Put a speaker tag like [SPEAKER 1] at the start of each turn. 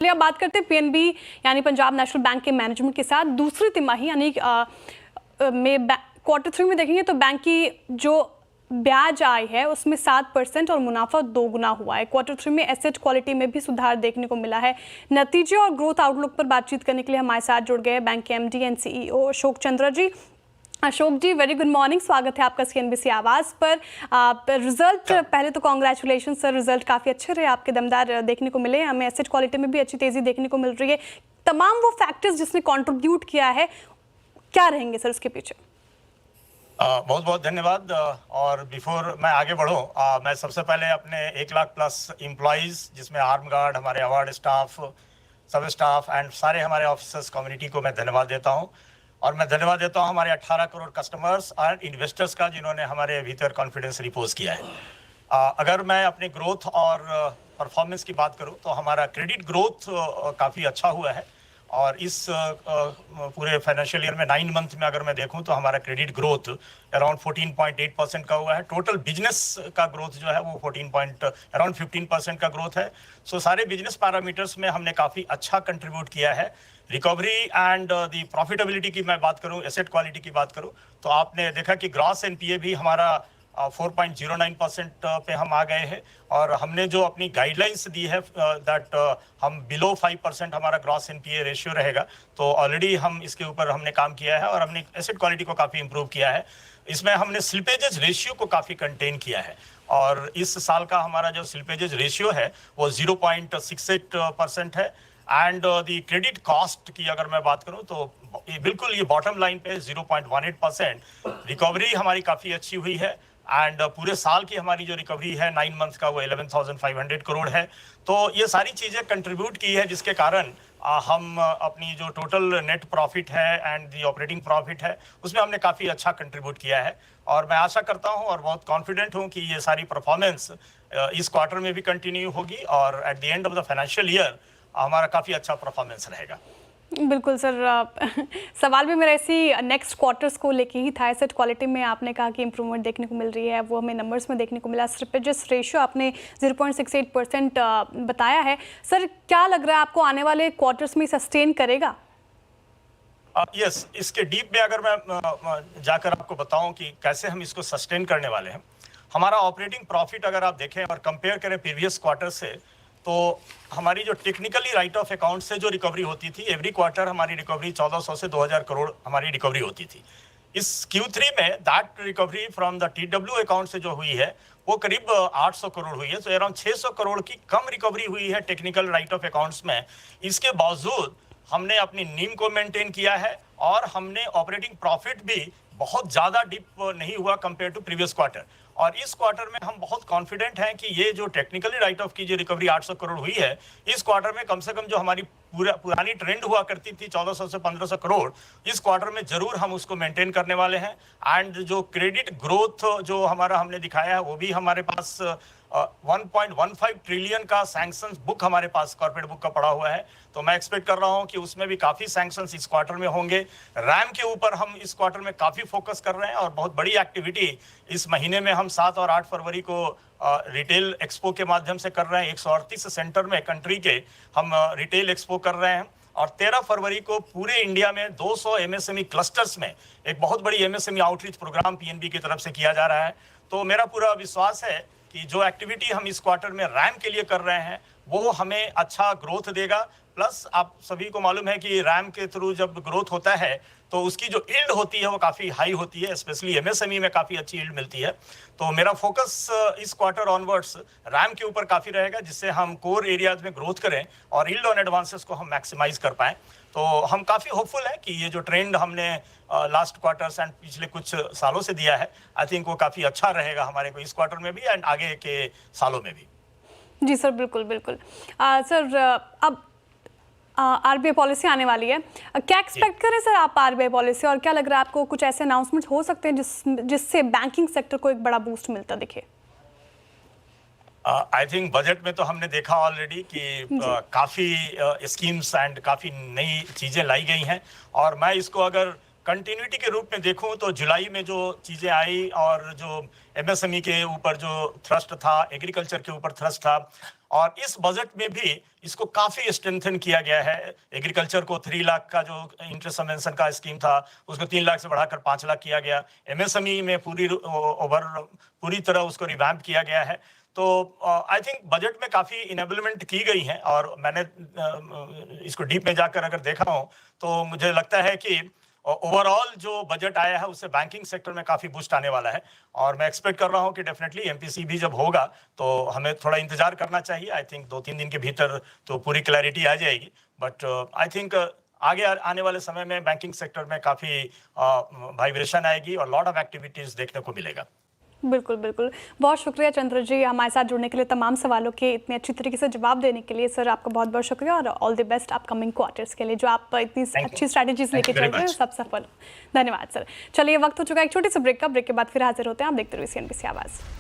[SPEAKER 1] अब बात करते हैं पीएनबी यानी पंजाब नेशनल बैंक के मैनेजमेंट के साथ दूसरी तिमाही यानी में क्वार्टर 3 में देखेंगे तो बैंक की जो ब्याज आय है उसमें 7% और मुनाफा 2 गुना हुआ है। क्वार्टर 3 में एसेट क्वालिटी में भी सुधार देखने को मिला है। नतीजे और ग्रोथ आउटलुक पर बातचीत करने के लिए हमारे साथ जुड़ गए बैंक के MD and CEO Ashok Chandra ji. Ashok ji, very good morning, स्वागत है आपका सीएनबीसी आवाज़ पर। रिजल्ट पहले तो कॉन्ग्रेचुलेशन सर, रिजल्ट काफ़ी अच्छे रहे आपके, दमदार देखने को मिले। हमें एसेट क्वालिटी में भी अच्छी तेज़ी देखने को मिल रही है। तमाम वो फैक्टर्स जिसने कंट्रीब्यूट किया है, क्या रहेंगे सर उसके पीछे?
[SPEAKER 2] बहुत बहुत धन्यवाद। और बिफोर मैं आगे बढ़ूँ, मैं सबसे पहले अपने 1 लाख प्लस एम्प्लॉयज़ जिसमें आर्म गार्ड, हमारे अवार्ड स्टाफ, सब स्टाफ एंड सारे हमारे ऑफिसर्स कम्युनिटी को मैं धन्यवाद देता हूँ। और मैं धन्यवाद देता हूँ हमारे 18 करोड़ कस्टमर्स और इन्वेस्टर्स का जिन्होंने हमारे भीतर कॉन्फिडेंस रिपोज किया है। अगर मैं अपने ग्रोथ और परफॉर्मेंस की बात करूँ तो हमारा क्रेडिट ग्रोथ काफ़ी अच्छा हुआ है। और इस पूरे फाइनेंशियल ईयर में 9 मंथ में अगर मैं देखूं तो हमारा क्रेडिट ग्रोथ अराउंड 14.8% का हुआ है। टोटल बिजनेस का ग्रोथ जो है वो अराउंड 15% का ग्रोथ है। सो सारे बिजनेस पैरामीटर्स में हमने काफ़ी अच्छा कंट्रीब्यूट किया है। रिकवरी एंड द प्रॉफिटेबिलिटी की मैं बात करूं, एसेट क्वालिटी की बात करूं तो आपने देखा कि ग्रॉस एनपीए भी हमारा 4.09% पे हम आ गए हैं। और हमने जो अपनी गाइडलाइंस दी है दैट हम बिलो 5% हमारा ग्रॉस एनपीए रेशियो रहेगा, तो ऑलरेडी हम इसके ऊपर हमने काम किया है और हमने एसेट क्वालिटी को काफ़ी इंप्रूव किया है। इसमें हमने स्लिपेजेस रेशियो को काफ़ी कंटेन किया है और इस साल का हमारा जो स्लिपेजेस रेशियो है वो 0.68% है। एंड द क्रेडिट कॉस्ट की अगर मैं बात करूं तो बिल्कुल ये बॉटम लाइन पे 0.18%। रिकवरी हमारी काफ़ी अच्छी हुई है एंड पूरे साल की हमारी जो रिकवरी है 9 मंथ का वो 11,500 करोड़ है। तो ये सारी चीज़ें कंट्रीब्यूट की है जिसके कारण हम अपनी जो टोटल नेट प्रॉफिट है एंड दी ऑपरेटिंग प्रॉफिट है उसमें हमने काफ़ी अच्छा कंट्रीब्यूट किया है। और मैं आशा करता हूं और बहुत कॉन्फिडेंट हूं कि ये सारी परफॉर्मेंस इस क्वार्टर में भी कंटिन्यू होगी और at the end of the financial year हमारा काफ़ी अच्छा परफॉर्मेंस रहेगा।
[SPEAKER 1] बिल्कुल सर, सवाल भी मेरा इसी नेक्स्ट क्वार्टर्स को लेके ही था। एसेट क्वालिटी में आपने कहा कि इंप्रूवमेंट देखने को मिल रही है, वो हमें नंबर्स में देखने को मिला। स्लिपेजेस रेशियो आपने 0.68% बताया है। सर, क्या लग रहा है आपको आने वाले क्वार्टर्स में सस्टेन करेगा?
[SPEAKER 2] यस, इसके डीप में अगर मैं जाकर आपको बताऊं कि कैसे हम इसको सस्टेन करने वाले हैं। हमारा ऑपरेटिंग प्रॉफिट अगर आप देखें और कंपेयर करें प्रीवियस क्वार्टर से, तो हमारी जो टेक्निकली राइट ऑफ अकाउंट से जो रिकवरी होती थी, एवरी क्वार्टर हमारी रिकवरी 1400 से 2000 करोड़ हमारी रिकवरी होती थी। इस Q3 में that recovery from the TW account से जो हुई है वो करीब 800 करोड़ हुई है। तो अराउंड 600 करोड़ की कम रिकवरी हुई है टेक्निकल राइट ऑफ अकाउंट्स में। इसके बावजूद हमने अपनी नीम को मेंटेन किया है और हमने ऑपरेटिंग प्रॉफिट भी बहुत ज़्यादा डिप नहीं हुआ कंपेयर टू प्रीवियस क्वार्टर। और इस क्वार्टर में हम बहुत कॉन्फिडेंट हैं कि ये जो टेक्निकली राइट ऑफ की जो रिकवरी 800 करोड़ हुई है, इस क्वार्टर में कम से कम जो हमारी पुरानी ट्रेंड हुआ करती थी 1400 से 1500 करोड़, इस क्वार्टर में जरूर हम उसको मेंटेन करने वाले हैं। एंड जो क्रेडिट ग्रोथ जो हमारा हमने दिखाया है वो भी हमारे पास 1.15 ट्रिलियन का सैंक्शंस बुक हमारे पास कॉर्पोरेट बुक का पड़ा हुआ है। तो मैं एक्सपेक्ट कर रहा हूं कि उसमें भी काफ़ी सैंक्शंस इस क्वार्टर में होंगे। रैम के ऊपर हम इस क्वार्टर में काफ़ी फोकस कर रहे हैं और बहुत बड़ी एक्टिविटी इस महीने में हम 7 और 8 फरवरी को रिटेल एक्सपो के माध्यम से कर रहे हैं। 138 सेंटर में कंट्री के हम रिटेल एक्सपो कर रहे हैं और 13 फरवरी को पूरे इंडिया में 200 MSME क्लस्टर्स में एक बहुत बड़ी MSME आउटरीच प्रोग्राम पीएनबी की तरफ से किया जा रहा है। तो मेरा पूरा विश्वास है कि जो एक्टिविटी हम इस क्वार्टर में रैम के लिए कर रहे हैं वो हमें अच्छा ग्रोथ देगा। प्लस आप सभी को मालूम है कि रैम के थ्रू जब ग्रोथ होता है तो उसकी जो यील्ड होती है वो काफ़ी हाई होती है, स्पेशली MSME में काफ़ी अच्छी यील्ड मिलती है। तो मेरा फोकस इस क्वार्टर ऑनवर्ड्स रैम के ऊपर काफ़ी रहेगा जिससे हम कोर एरियाज में ग्रोथ करें और यील्ड ऑन एडवांसेस को हम मैक्सिमाइज कर पाएँ। तो हम काफ़ी होपफुल है कि ये जो ट्रेंड हमने लास्ट क्वार्टर्स एंड पिछले कुछ सालों से दिया है, आई थिंक वो काफ़ी अच्छा रहेगा हमारे को इस क्वार्टर में भी एंड आगे के सालों में भी।
[SPEAKER 1] जी सर, बिल्कुल बिल्कुल। सर, अब आरबीआई पॉलिसी आने वाली है, क्या एक्सपेक्ट करें सर आप आरबीआई पॉलिसी, और क्या लग रहा है आपको कुछ ऐसे अनाउंसमेंट हो सकते हैं जिससे बैंकिंग सेक्टर को एक बड़ा बूस्ट मिलता दिखे?
[SPEAKER 2] आई थिंक बजट में तो हमने देखा ऑलरेडी कि काफ़ी स्कीम्स एंड काफ़ी नई चीज़ें लाई गई हैं और मैं इसको अगर कंटिन्यूटी के रूप में देखूं तो जुलाई में जो चीजें आई और जो एमएसएमई के ऊपर जो थ्रस्ट था, एग्रीकल्चर के ऊपर थ्रस्ट था, और इस बजट में भी इसको काफी स्ट्रेंथन किया गया है। एग्रीकल्चर को 3 लाख का जो इंटरेस्ट सबवेंशन का स्कीम था उसको 3 लाख से बढ़ाकर 5 लाख किया गया। एमएसएमई में पूरी तरह उसको रिवैम्प किया गया है। तो आई थिंक बजट में काफी इनेबलमेंट की गई है, और मैंने इसको डीप में जाकर अगर देखा हो तो मुझे लगता है कि ओवरऑल जो बजट आया है उससे बैंकिंग सेक्टर में काफी बूस्ट आने वाला है। और मैं एक्सपेक्ट कर रहा हूं कि डेफिनेटली एमपीसी भी जब होगा तो हमें थोड़ा इंतजार करना चाहिए। आई थिंक 2-3 दिन के भीतर तो पूरी क्लैरिटी आ जाएगी। बट आई थिंक आगे आने वाले समय में बैंकिंग सेक्टर में काफी वाइब्रेशन आएगी और लॉट ऑफ एक्टिविटीज देखने को मिलेगा।
[SPEAKER 1] बिल्कुल बिल्कुल, बहुत शुक्रिया चंद्र जी हमारे साथ जुड़ने के लिए, तमाम सवालों के इतने अच्छी तरीके से जवाब देने के लिए। सर आपका बहुत बहुत शुक्रिया और all the best upcoming quarters के लिए, जो आप इतनी अच्छी स्ट्रैटेजीज लेके चल रहे हैं सब सफल। धन्यवाद सर। चलिए वक्त हो चुका है एक छोटे से ब्रेक का, ब्रेक के बाद फिर हाजिर होते हैं। आप देखते रहिए CNBC आवाज़।